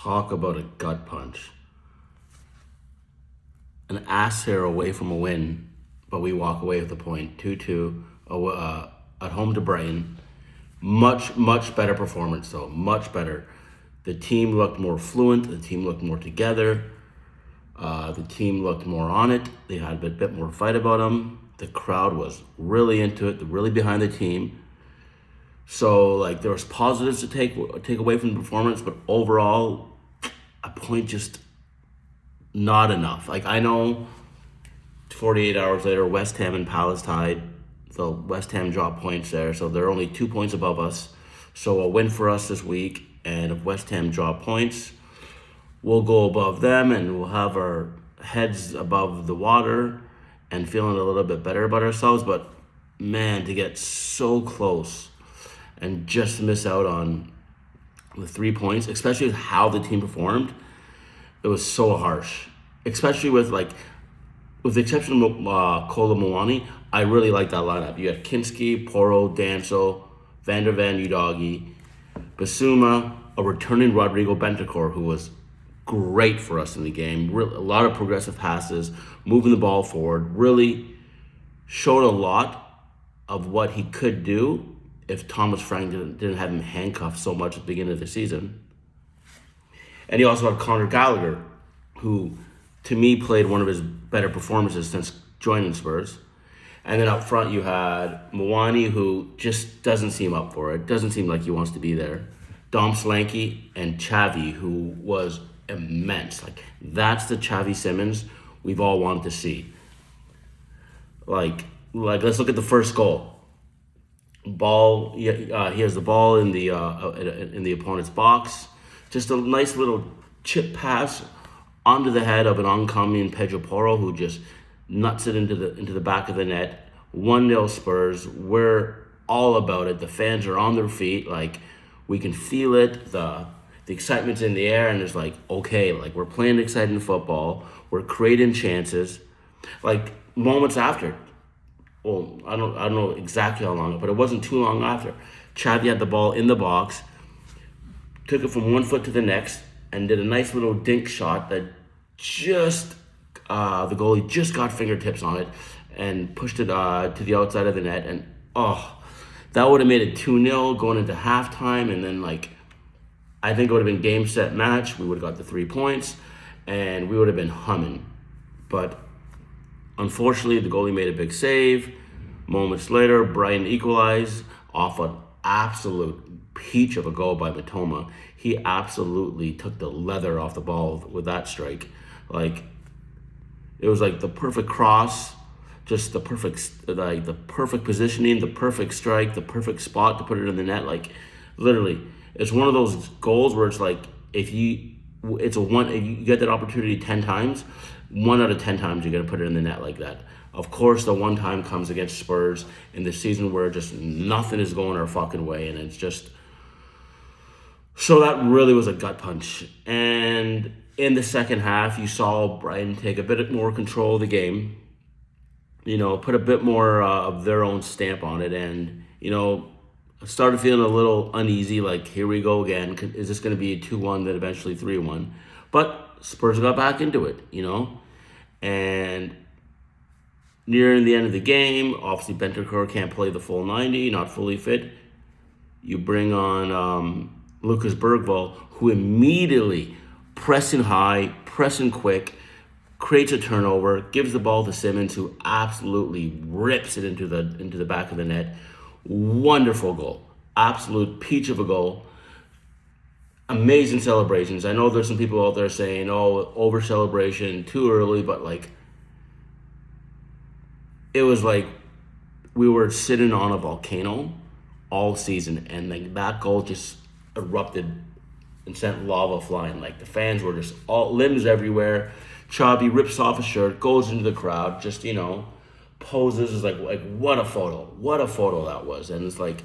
Talk about a gut punch. An ass hair away from a win, but we walk away with a point. 2-2 at home to Brighton. Much better performance, though. Much better. The team looked more fluent. The team looked more together. The team looked more on it. They had a bit more fight about them. The crowd was really into it, really behind the team. So, like, there was positives to take away from the performance, but overall, a point just not enough. Like, I know 48 hours later, West Ham and Palace tied. So West Ham dropped points there, so they're only 2 points above us. So a win for us this week, and if West Ham drop points, we'll go above them, and we'll have our heads above the water and feeling a little bit better about ourselves. But man, to get so close and just miss out on the 3 points, especially with how the team performed, it was so harsh. Especially with the exception of Kola Moani, I really like that lineup. You had Kinski, Porro, Danso, Van der Ven, Udogi, Basuma, a returning Rodrigo Bentancur, who was great for us in the game. A lot of progressive passes, moving the ball forward. Really showed a lot of what he could do if Thomas Frank didn't have him handcuffed so much at the beginning of the season. And he also had Conor Gallagher, who, to me, played one of his better performances since joining Spurs. And then up front, you had Mwani, who just doesn't seem up for it. Doesn't seem like he wants to be there. Dom Solanke and Xavi, who was immense. Like, that's the Xavi Simons we've all wanted to see. Like let's look at the first goal. Ball, he has the ball in the opponent's box. Just a nice little chip pass onto the head of an oncoming Pedro Porro, who just nuts it into the back of the net. 1-0 Spurs. We're all about it. The fans are on their feet. Like, we can feel it. The excitement's in the air, and it's like, okay, like, we're playing exciting football. We're creating chances. Like, moments after, well, I don't know exactly how long, but it wasn't too long after, Xavi had the ball in the box, took it from one foot to the next, and did a nice little dink shot that just the goalie just got fingertips on it and pushed it to the outside of the net. And that would have made it 2-0 going into halftime. And then, like, I think it would have been game, set, match. We would have got the 3 points and we would have been humming. But unfortunately, the goalie made a big save. Moments later, Brighton equalized off an absolute peach of a goal by Matoma. He absolutely took the leather off the ball with that strike. Like, it was like the perfect cross, just the perfect positioning, the perfect strike, the perfect spot to put it in the net. Like, literally, it's one of those goals where it's like, if you get that opportunity 10 times, 1 out of 10 times you're gonna put it in the net like that. Of course, the one time comes against Spurs in the season where just nothing is going our fucking way, and it's just, so that really was a gut punch. And in the second half, you saw Brighton take a bit more control of the game, put a bit more of their own stamp on it, and, I started feeling a little uneasy, like, here we go again. Is this going to be a 2-1, then eventually 3-1? But Spurs got back into it, and nearing the end of the game, obviously Bentancur can't play the full 90, not fully fit. You bring on Lucas Bergvall, who immediately, pressing high, pressing quick, creates a turnover, gives the ball to Simmons, who absolutely rips it into the back of the net. Wonderful goal. Absolute peach of a goal. Amazing celebrations. I know there's some people out there saying, over celebration, too early, but, like, it was like we were sitting on a volcano all season, and, like, that goal just erupted and sent lava flying. Like, the fans were just all limbs everywhere. Xavi rips off his shirt, goes into the crowd, just, poses. Is like what a photo that was. And it's like,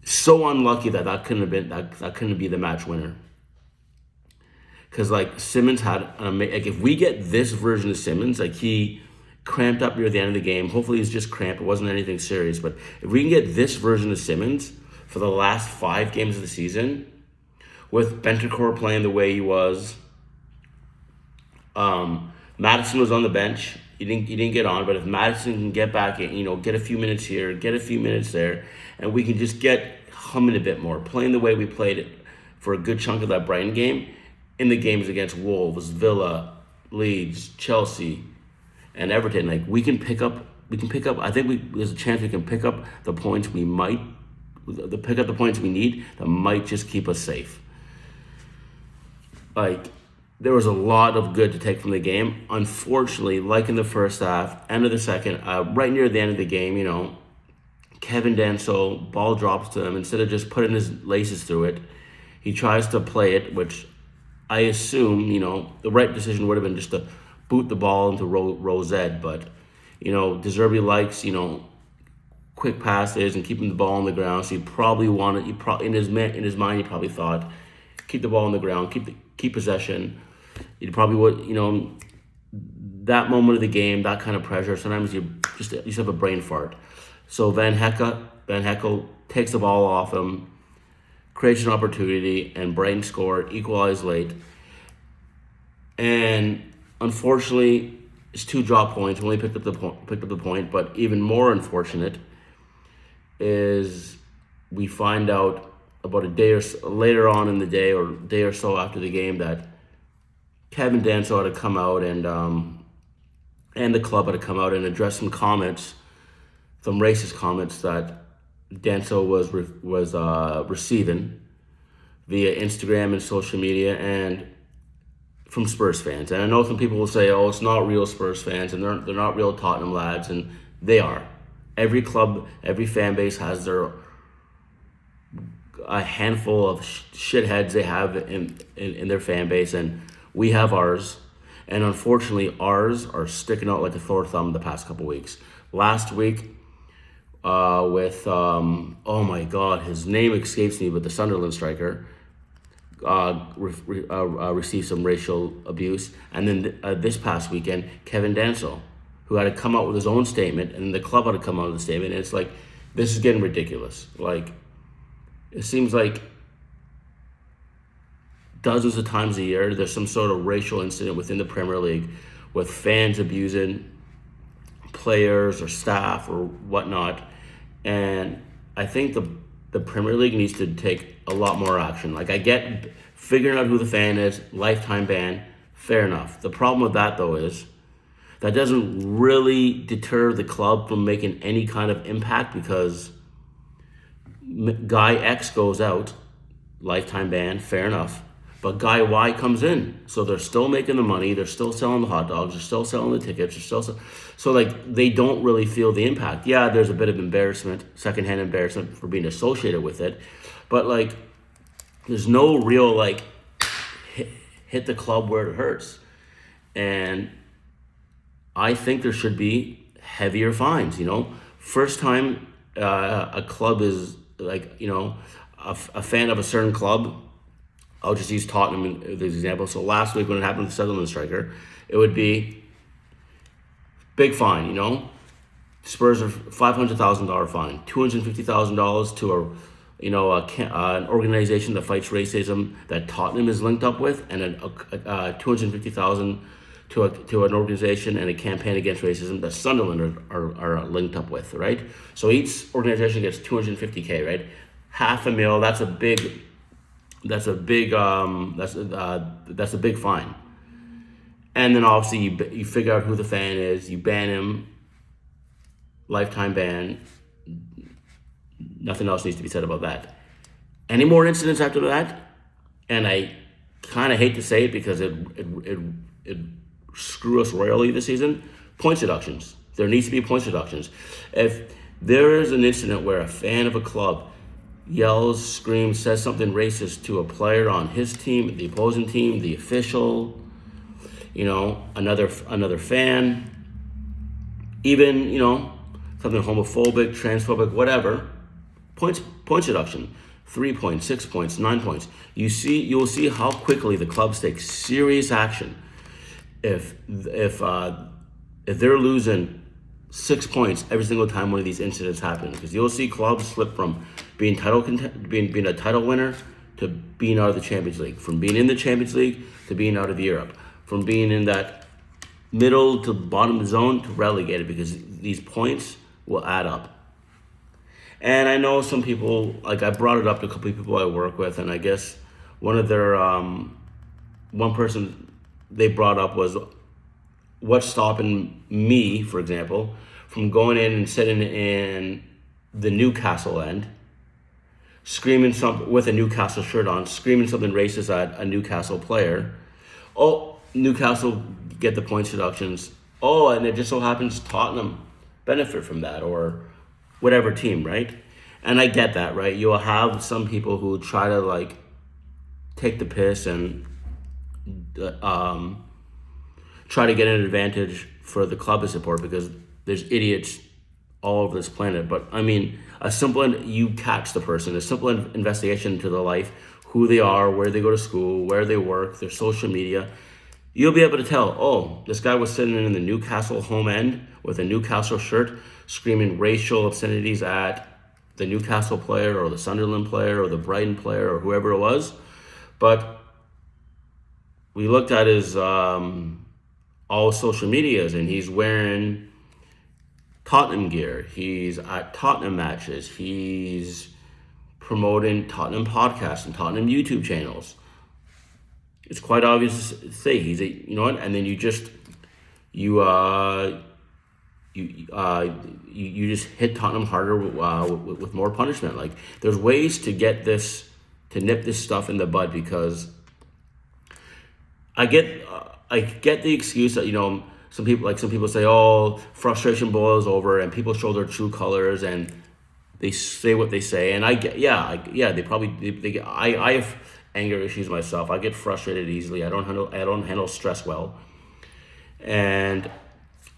so unlucky that couldn't be the match winner. Because, like, Simmons had if we get this version of Simmons, like, he cramped up near the end of the game. Hopefully he's just cramped. It wasn't anything serious. But if we can get this version of Simmons for the last 5 games of the season, with Bentancur playing the way he was. Madison was on the bench. He didn't get on, but if Madison can get back in, get a few minutes here, get a few minutes there, and we can just get humming a bit more, playing the way we played it for a good chunk of that Brighton game, in the games against Wolves, Villa, Leeds, Chelsea, and Everton. Like we can pick up. I think there's a chance we can pick up the points we need that might just keep us safe. Like, there was a lot of good to take from the game. Unfortunately, like in the first half, end of the second, right near the end of the game, Kevin Danso, ball drops to him. Instead of just putting his laces through it, he tries to play it, which I assume, the right decision would have been just to boot the ball into Rosette. But, De Zerbi likes, quick passes and keeping the ball on the ground. So he probably wanted, in his mind, he probably thought, keep the ball on the ground, keep possession. You probably would, that moment of the game, that kind of pressure. Sometimes you just have a brain fart. So Van Heckel takes the ball off him, creates an opportunity, and Brighton score, equalize late. And unfortunately, it's 2 drop points. We only picked up the point. But even more unfortunate is we find out about a day or so, later on in the day, or a day or so after the game, that Kevin Danso had to come out and the club had to come out and address some racist comments that Danso was receiving via Instagram and social media and from Spurs fans. And I know some people will say, "Oh, it's not real Spurs fans, and they're not real Tottenham lads," and they are. Every club, every fan base has a handful of shitheads they have in their fan base, and we have ours. And unfortunately, ours are sticking out like a sore thumb the past couple weeks. Last week, with oh my God, his name escapes me, but the Sunderland striker received some racial abuse, and then this past weekend, Kevin Danso, who had to come out with his own statement, and the club had to come out with a statement. And it's like, this is getting ridiculous. Like, it seems like dozens of times a year there's some sort of racial incident within the Premier League with fans abusing players or staff or whatnot. And I think the Premier League needs to take a lot more action. Like, I get figuring out who the fan is, lifetime ban, fair enough. The problem with that, though, is that doesn't really deter the club from making any kind of impact, because guy X goes out, lifetime ban, fair enough. But guy Y comes in, so they're still making the money, they're still selling the hot dogs, they're still selling the tickets, so like, they don't really feel the impact. Yeah, there's a bit of embarrassment, secondhand embarrassment for being associated with it, but like, there's no real like hit the club where it hurts. And I think there should be heavier fines. First time a club is like, a fan of a certain club. I'll just use Tottenham as an example. So last week when it happened to the Sunderland striker, it would be big fine. Spurs are $500,000 fine, $250,000 to an organization that fights racism that Tottenham is linked up with, and $250,000 to an organization and a campaign against racism that Sunderland are linked up with, right? So each organization gets $250K, right? $500,000. That's a big fine. And then obviously you figure out who the fan is, you ban him, lifetime ban. Nothing else needs to be said about that. Any more incidents after that? And I kind of hate to say it because it screw us royally this season. Points deductions. There needs to be points deductions. If there is an incident where a fan of a club yells, screams, says something racist to a player on his team, the opposing team, the official, another fan, even, something homophobic, transphobic, whatever, points deduction. 3 points, 6 points, 9 points. You'll see how quickly the clubs take serious action if they're losing 6 points every single time one of these incidents happen. Because you'll see clubs slip from being a title winner to being out of the Champions League, from being in the Champions League to being out of Europe, from being in that middle to bottom zone to relegated, because these points will add up. And I know some people, like I brought it up to a couple of people I work with, and I guess one of their, one person they brought up was what's stopping me, for example, from going in and sitting in the Newcastle end, screaming something with a Newcastle shirt on, screaming something racist at a Newcastle player. Oh, Newcastle get the points deductions. Oh, and it just so happens Tottenham benefit from that, or whatever team, right? And I get that, right? You'll have some people who try to like take the piss and try to get an advantage for the club to support, because there's idiots all over this planet. But I mean, you catch the person, a simple investigation into their life, who they are, where they go to school, where they work, their social media, you'll be able to tell, oh, this guy was sitting in the Newcastle home end with a Newcastle shirt, screaming racial obscenities at the Newcastle player or the Sunderland player or the Brighton player or whoever it was. But we looked at his all social medias, and he's wearing Tottenham gear. He's at Tottenham matches. He's promoting Tottenham podcasts and Tottenham YouTube channels. It's quite obvious to say he's a, you know what, and then you just you just hit Tottenham harder with more punishment. Like, there's ways to get this, to nip this stuff in the bud, because I get the excuse that, you know, some people say, oh, frustration boils over, and people show their true colors and they say what they say, and I have anger issues myself. I get frustrated easily. I don't handle stress well, and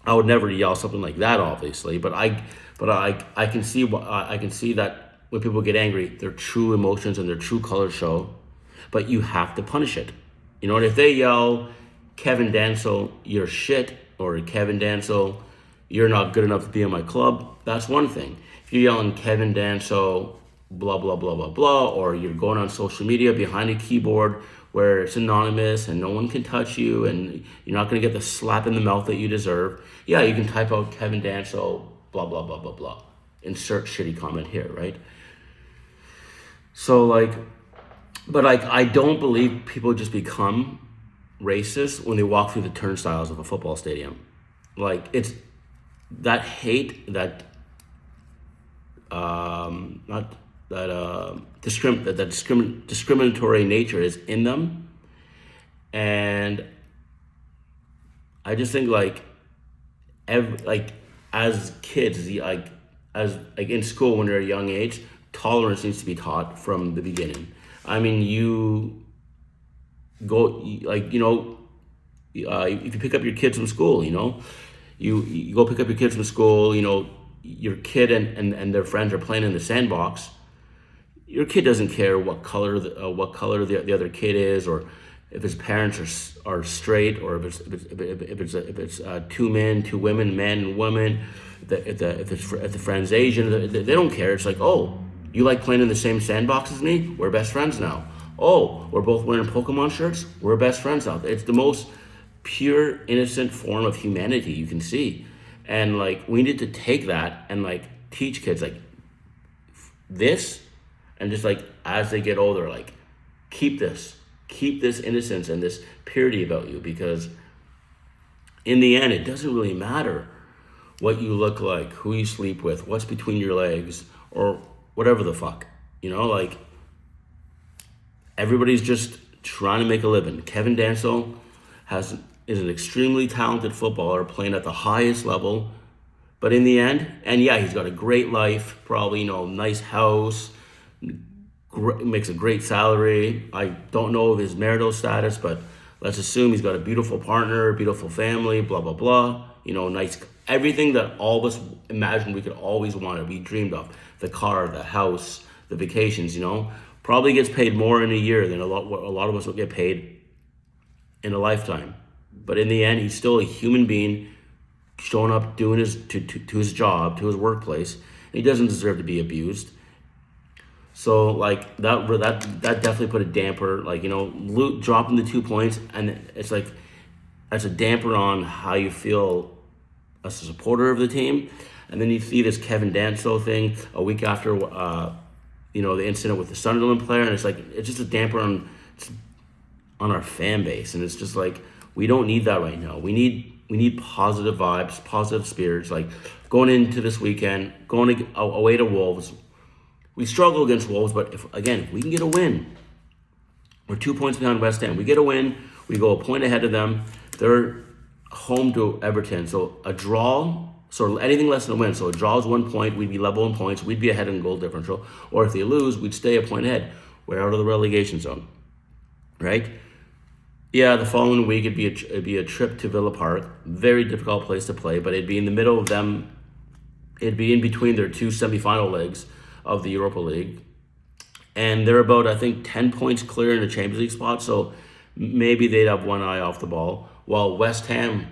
I would never yell something like that, obviously. But I can see that when people get angry, their true emotions and their true colors show. But you have to punish it. You know, and if they yell, Kevin Dansel, you're shit, or Kevin Dansel, you're not good enough to be in my club, that's one thing. If you're yelling Kevin Dansel, blah, blah, blah, blah, blah, or you're going on social media behind a keyboard where it's anonymous and no one can touch you and you're not going to get the slap in the mouth that you deserve, yeah, you can type out Kevin Dansel, blah, blah, blah, blah, blah. Insert shitty comment here, right? So, like, but I don't believe people just become racist when they walk through the turnstiles of a football stadium. Like, it's that hate, that discriminatory nature is in them, and I just think as kids, as in school when they're a young age, tolerance needs to be taught from the beginning. I mean, you go if you pick up your kids from school, you know, you go pick up your kids from school, you know, your kid and their friends are playing in the sandbox. Your kid doesn't care what color the other kid is, or if his parents are straight, or if it's two men, two women, man, woman. If the friend's Asian, they don't care. It's like, oh, you like playing in the same sandbox as me? We're best friends now. Oh, we're both wearing Pokemon shirts? We're best friends now. It's the most pure, innocent form of humanity you can see. And like, we need to take that and like teach kids like this, and just like as they get older, like keep this innocence and this purity about you, because in the end, it doesn't really matter what you look like, who you sleep with, what's between your legs, or whatever the fuck, you know, like everybody's just trying to make a living. Kevin Dansel is an extremely talented footballer playing at the highest level, but in the end, and yeah, he's got a great life, probably, you know, nice house, makes a great salary. I don't know of his marital status, but let's assume he's got a beautiful partner, beautiful family, blah, blah, blah, you know, nice, everything that all of us imagined we could always want, we dreamed of, the car, the house, the vacations, you know, probably gets paid more in a year than a lot of us would get paid in a lifetime. But in the end, he's still a human being showing up, doing his to his job, to his workplace. And he doesn't deserve to be abused. So like that definitely put a damper. Like dropping the 2 points, and it's like that's a damper on how you feel as a supporter of the team. And then you see this Kevin Danso thing a week after the incident with the Sunderland player, and it's just a damper on our fan base, and it's just like we don't need that right now. We need positive vibes, positive spirits. Like going into this weekend, away to Wolves, we struggle against Wolves, but if we can get a win, we're 2 points behind West Ham. We get a win, we go a point ahead of them. They're home to Everton, so a draw. So anything less than a win. So a draw is 1 point. We'd be level in points. We'd be ahead in goal differential. Or if they lose, we'd stay a point ahead. We're out of the relegation zone, right? Yeah, the following week it'd be a trip to Villa Park. Very difficult place to play, but it'd be in the middle of them. It'd be in between their two semifinal legs of the Europa League, and they're about, I think, 10 points clear in the Champions League spot. So maybe they'd have one eye off the ball. While West Ham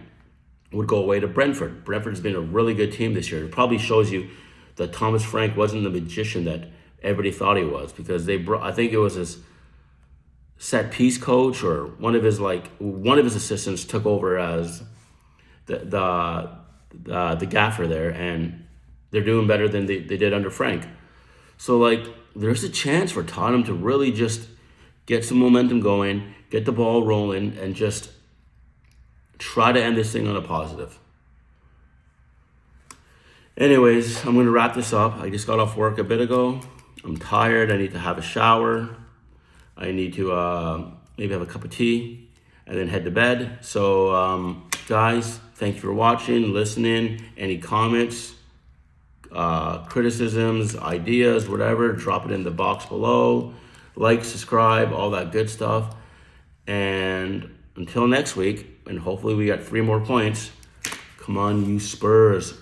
would go away to Brentford. Brentford's been a really good team this year. It probably shows you that Thomas Frank wasn't the magician that everybody thought he was, because I think it was his set piece coach or one of his assistants took over as the gaffer there, and they're doing better than they did under Frank. So there's a chance for Tottenham to really just get some momentum going, get the ball rolling, and just try to end this thing on a positive. Anyways, I'm going to wrap this up. I just got off work a bit ago. I'm tired. I need to have a shower. I need to maybe have a cup of tea and then head to bed. So, guys, thank you for watching, listening. Any comments, criticisms, ideas, whatever, drop it in the box below. Like, subscribe, all that good stuff. And until next week, and hopefully we got 3 more points. Come on, you Spurs.